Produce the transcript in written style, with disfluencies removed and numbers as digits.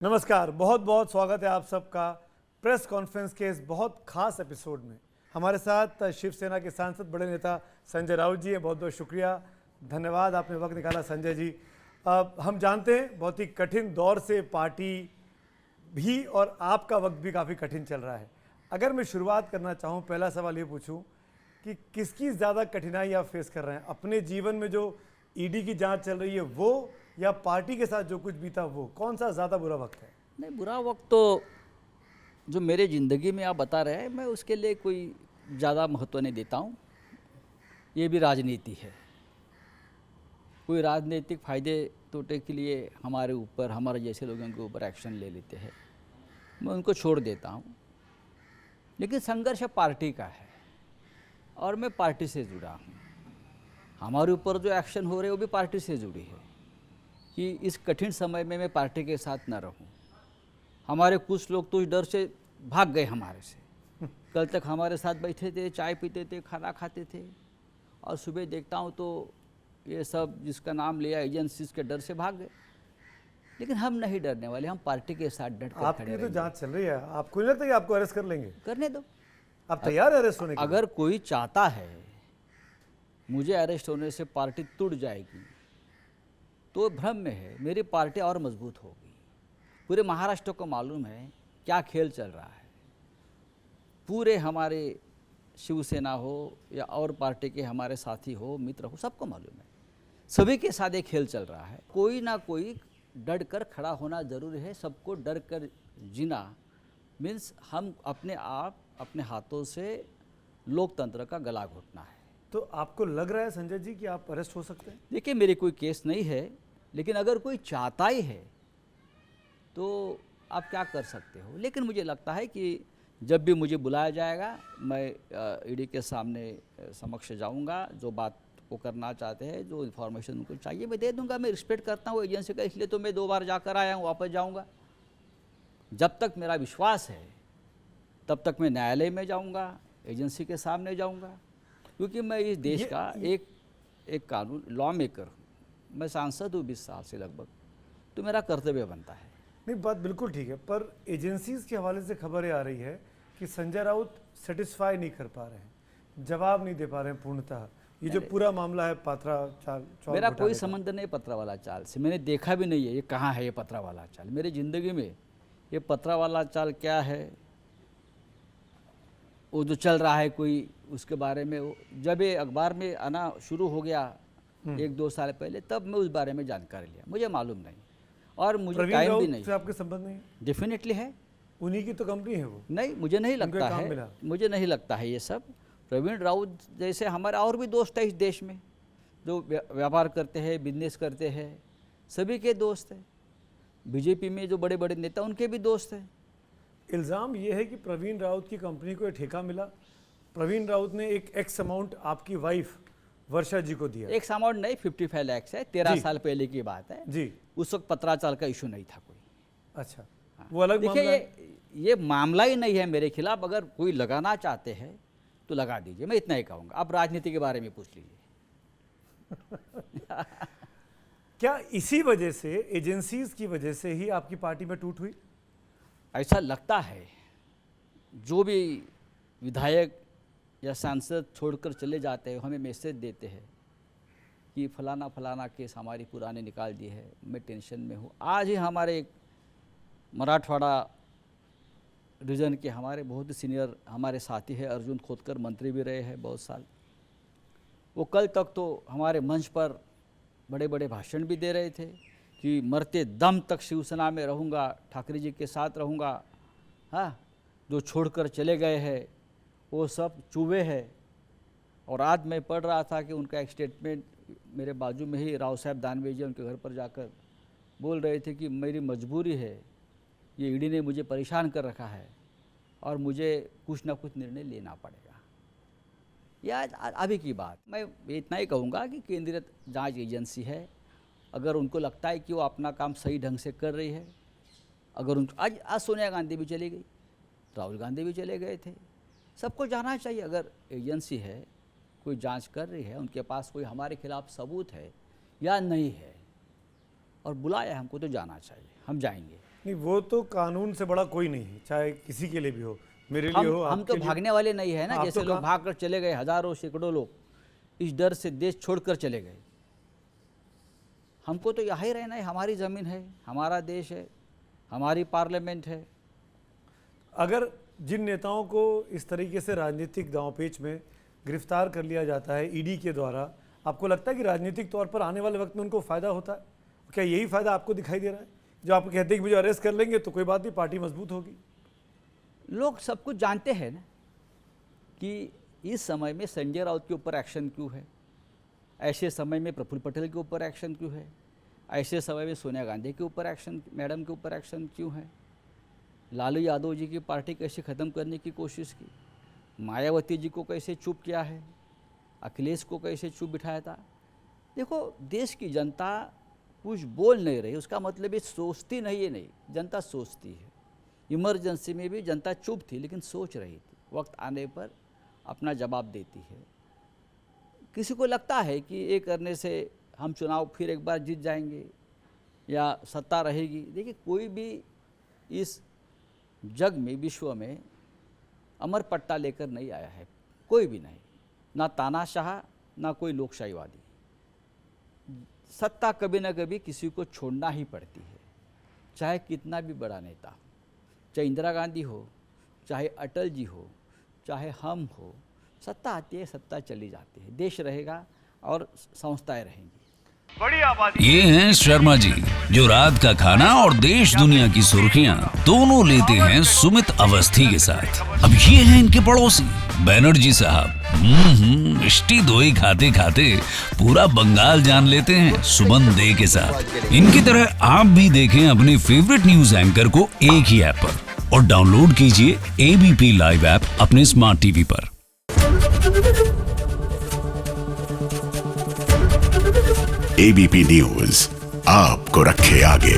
नमस्कार, बहुत बहुत स्वागत है आप सबका प्रेस कॉन्फ्रेंस के इस बहुत खास एपिसोड में। हमारे साथ शिवसेना के सांसद बड़े नेता संजय राउत जी हैं। बहुत बहुत शुक्रिया, धन्यवाद आपने वक्त निकाला संजय जी। हम जानते हैं बहुत ही कठिन दौर से पार्टी भी और आपका वक्त भी काफ़ी कठिन चल रहा है। अगर मैं शुरुआत करना चाहूँ, पहला सवाल ये पूछूँ कि किसकी ज़्यादा कठिनाई आप फेस कर रहे हैं, अपने जीवन में जो ईडी की जांच चल रही है वो, या पार्टी के साथ जो कुछ बीता वो, कौन सा ज़्यादा बुरा वक्त है? नहीं, बुरा वक्त तो जो मेरे ज़िंदगी में आप बता रहे हैं, मैं उसके लिए कोई ज़्यादा महत्व नहीं देता हूँ। ये भी राजनीति है। कोई राजनीतिक फ़ायदे तोटे के लिए हमारे ऊपर, हमारे जैसे लोगों के ऊपर एक्शन ले लेते हैं, मैं उनको छोड़ देता हूँ। लेकिन संघर्ष पार्टी का है और मैं पार्टी से जुड़ा हूँ। हमारे ऊपर जो एक्शन हो रहे हैं वो भी पार्टी से जुड़ी है कि इस कठिन समय में मैं पार्टी के साथ न रहूं। हमारे कुछ लोग तो इस डर से भाग गए हमारे से। कल तक हमारे साथ बैठे थे, चाय पीते थे, खाना खाते थे, और सुबह देखता हूं तो ये सब जिसका नाम लिया एजेंसीज के डर से भाग गए। लेकिन हम नहीं डरने वाले, हम पार्टी के साथ डट कर खड़े आपकी तो रहेंगे। जांच चल रही है, आपको नहीं लगता कि आपको अरेस्ट कर लेंगे? करने दो। आप तैयार है अरेस्ट होने के लिए? अगर कोई चाहता है मुझे अरेस्ट होने से पार्टी टूट जाएगी तो भ्रम में है। मेरी पार्टी और मजबूत होगी। पूरे महाराष्ट्र को मालूम है क्या खेल चल रहा है। पूरे हमारे शिवसेना हो या और पार्टी के हमारे साथी हो, मित्र हो, सबको मालूम है। सभी के साथ एक खेल चल रहा है। कोई ना कोई डर कर खड़ा होना जरूरी है। सबको डर कर जीना मीन्स हम अपने आप अपने हाथों से लोकतंत्र का गला घोटना है। तो आपको लग रहा है संजय जी कि आप अरेस्ट हो सकते हैं? देखिए, मेरे कोई केस नहीं है, लेकिन अगर कोई चाहता ही है तो आप क्या कर सकते हो। लेकिन मुझे लगता है कि जब भी मुझे बुलाया जाएगा मैं ईडी के सामने समक्ष जाऊंगा। जो बात वो करना चाहते हैं, जो इन्फॉर्मेशन उनको चाहिए, मैं दे दूंगा। मैं रिस्पेक्ट करता हूँ एजेंसी का, इसलिए तो मैं 2 बार जाकर आया हूँ, वापस जाऊँगा। जब तक मेरा विश्वास है तब तक मैं न्यायालय में जाऊँगा, एजेंसी के सामने जाऊँगा, क्योंकि मैं इस देश का एक कानून लॉ मेकर हूँ। मैं सांसद हूँ 20 साल से लगभग, तो मेरा कर्तव्य बनता है। नहीं, बात बिल्कुल ठीक है, पर एजेंसीज के हवाले से खबरें आ रही है कि संजय राउत सेटिस्फाई नहीं कर पा रहे हैं, जवाब नहीं दे पा रहे हैं पूर्णतः। ये जो पूरा मामला है पात्रा चाल चौल मेरा घोटाले कोई का। संबंध नहीं पत्रा वाला चाल से। मैंने देखा भी नहीं है ये कहाँ है ये पत्रा वाला चाल। मेरी ज़िंदगी में ये पत्रा वाला चाल क्या है, वो जो चल रहा है कोई, उसके बारे में जब ये अखबार में आना शुरू हो गया 1-2 साल पहले, तब मैं उस बारे में जानकारी लिया। मुझे मालूम नहीं और मुझे प्रवीण टाइम भी राउत नहीं। से आपके संबंध नहीं? डेफिनेटली है। उन्हीं की तो कंपनी है वो। नहीं, मुझे नहीं उनको लगता काम है। मिला। मुझे नहीं लगता है ये सब। प्रवीण राउत जैसे हमारे और भी दोस्त हैं इस देश में, जो व्यापार करते हैं, बिजनेस करते हैं, सभी के दोस्त हैं। बीजेपी में जो बड़े बड़े नेता, उनके भी दोस्त हैं। इल्ज़ाम ये है कि प्रवीण राउत की कंपनी को एक ठेका मिला, प्रवीण राउत ने एक एक्स अमाउंट आपकी वाइफ वर्षा जी को दिया। एक अमाउंट नहीं, 55 लाख है। 13 जी। साल पहले की बात है। जी। उस वक्त पत्राचार का इशू नहीं था कोई। अच्छा, हाँ। वो अलग देखिए, मामला है। ये मामला ही नहीं है मेरे खिलाफ। अगर कोई लगाना चाहते हैं तो लगा दीजिए, मैं इतना ही कहूँगा। अब राजनीति के बारे में पूछ लीजिए। क्या इसी वजह से, एजेंसीज की वजह से ही आपकी पार्टी में टूट हुई? ऐसा लगता है। जो भी विधायक या सांसद छोड़कर चले जाते हैं, हमें मैसेज देते हैं कि फलाना फलाना केस हमारी पुराने निकाल दी है, मैं टेंशन में हूँ। आज ही हमारे एक मराठवाड़ा रीजन के हमारे बहुत ही सीनियर हमारे साथी हैं, अर्जुन खोतकर, मंत्री भी रहे हैं बहुत साल। वो कल तक तो हमारे मंच पर बड़े बड़े भाषण भी दे रहे थे कि मरते दम तक शिवसेना में रहूँगा, ठाकरे जी के साथ रहूँगा। हाँ, जो छोड़कर चले गए हैं वो सब चूहे हैं। और आज मैं पढ़ रहा था कि उनका एक स्टेटमेंट, मेरे बाजू में ही राव साहब दानवे जी उनके घर पर जाकर बोल रहे थे कि मेरी मजबूरी है, ये ईडी ने मुझे परेशान कर रखा है और मुझे कुछ ना कुछ निर्णय लेना पड़ेगा। या अभी की बात, मैं इतना ही कहूँगा कि केंद्रीय जांच एजेंसी है, अगर उनको लगता है कि वो अपना काम सही ढंग से कर रही है, अगर उन आज सोनिया गांधी भी चली गई, राहुल गांधी भी चले गए थे, सबको जाना चाहिए। अगर एजेंसी है, कोई जांच कर रही है, उनके पास कोई हमारे खिलाफ सबूत है या नहीं है और बुलाया हमको, तो जाना चाहिए। हम जाएंगे। नहीं, वो तो कानून से बड़ा कोई नहीं है, चाहे किसी के लिए भी हो, मेरे लिए हो, हम तो आपके लिए। भागने वाले नहीं है ना, आप जैसे तो लोग भाग कर चले गए, हजारों सैकड़ों लोग इस डर से देश छोड़कर चले गए। हमको तो यहाँ ही रहना है, हमारी ज़मीन है, हमारा देश है, हमारी पार्लियामेंट है। अगर जिन नेताओं को इस तरीके से राजनीतिक दांवपेच में गिरफ्तार कर लिया जाता है ईडी के द्वारा, आपको लगता है कि राजनीतिक तौर पर आने वाले वक्त में उनको फ़ायदा होता है? क्या यही फ़ायदा आपको दिखाई दे रहा है, जो आप कहते हैं कि मुझे अरेस्ट कर लेंगे तो कोई बात नहीं, पार्टी मजबूत होगी? लोग सब कुछ जानते हैं ना कि इस समय में संजय राउत के ऊपर एक्शन क्यों है, ऐसे समय में प्रफुल्ल पटेल के ऊपर एक्शन क्यों है, ऐसे समय में सोनिया गांधी के ऊपर एक्शन, मैडम के ऊपर एक्शन क्यों है, लालू यादव जी की पार्टी कैसे ख़त्म करने की कोशिश की, मायावती जी को कैसे चुप किया है, अखिलेश को कैसे चुप बिठाया था। देखो, देश की जनता कुछ बोल नहीं रही, उसका मतलब ये सोचती नहीं है, नहीं, जनता सोचती है। इमरजेंसी में भी जनता चुप थी लेकिन सोच रही थी, वक्त आने पर अपना जवाब देती है। किसी को लगता है कि ये करने से हम चुनाव फिर एक बार जीत जाएंगे या सत्ता रहेगी। देखिए, कोई भी इस जग में, विश्व में अमर पट्टा लेकर नहीं आया है, कोई भी नहीं, ना तानाशाह ना कोई लोकशाहीवादी। सत्ता कभी ना कभी किसी को छोड़ना ही पड़ती है, चाहे कितना भी बड़ा नेता हो, चाहे इंदिरा गांधी हो, चाहे अटल जी हो, चाहे हम हो। सत्ता आती है, सत्ता चली जाती है, देश रहेगा और संस्थाएं रहेंगी। ये हैं शर्मा जी, जो रात का खाना और देश दुनिया की सुर्खियां दोनों लेते हैं सुमित अवस्थी के साथ। अब ये हैं इनके पड़ोसी बनर्जी साहब। मिष्टी दोई खाते खाते पूरा बंगाल जान लेते हैं सुमन दे के साथ। इनकी तरह आप भी देखें अपने फेवरेट न्यूज एंकर को एक ही ऐप पर और डाउनलोड कीजिए एबीपी लाइव ऐप अपने स्मार्ट टीवी पर। एबीपी न्यूज आपको रखे आगे।